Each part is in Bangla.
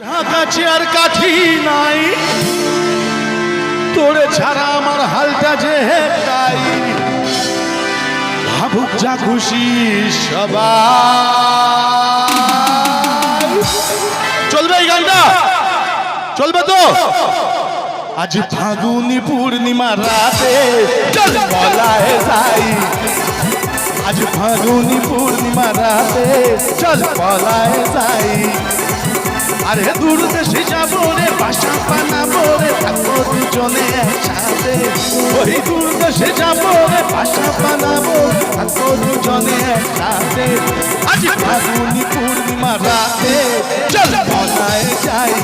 কাছে আর কাঠি নাই তোরে ছাড়া আমার হালটা যে তাই ভাবুক যা খুশি সবাই। চলবে এই গানটা? চলবে তো? আজ ফাগুনি পূর্ণিমা রাতে চল পলায় যাই, আজ ফাগুনি পূর্ণিমা রাতে চল পলায় যাই। আরে দূর দেশে যাবো রে, বাসা বানাবো রে, থাকবো দুজনে একসাথে। ওই দূর দেশে যাবো রে, বাসা বানাবো, থাকবো দুজনে একসাথে। আজ ফাগুনি পূর্ণিমা রাতে চল পলায় যাই,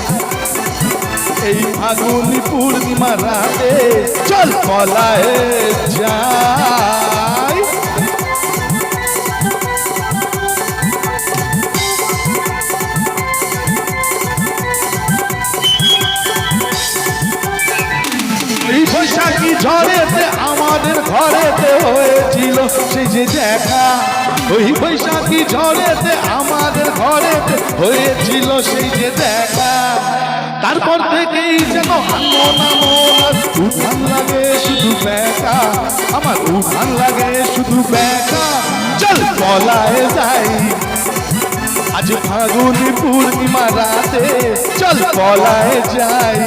এই ফাগুনি পূর্ণিমা রাতে চল পলায় যাই। এই বৈশাখী ঝড়েতে আমাদের ঘরেতে হয়েছিল সেই যে দেখা, ওই বৈশাখী ঝড়েতে আমাদের ঘরেতে হয়েছিল সেই যে দেখা। তারপর থেকেই যেন উঠান লাগে শুধু বেকা, আমার উঠান লাগে শুধু বেকা। চল পলায় যাই, আজ ফাগুনি পূর্ণিমা রাতে চল পলায় যাই।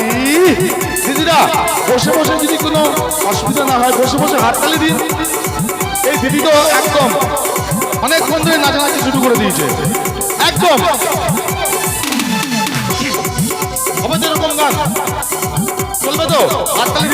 দিদিরা বসে বসে যদি কোনো অসুবিধা না হয় বসে বসে হাততালি দিন। এই দিদি তো একদম অনেকক্ষণ ধরে নাচানাচি শুরু করে দিয়েছে, একদম হবে তো এরকম গান? চলবে তো? হাততালি দিতে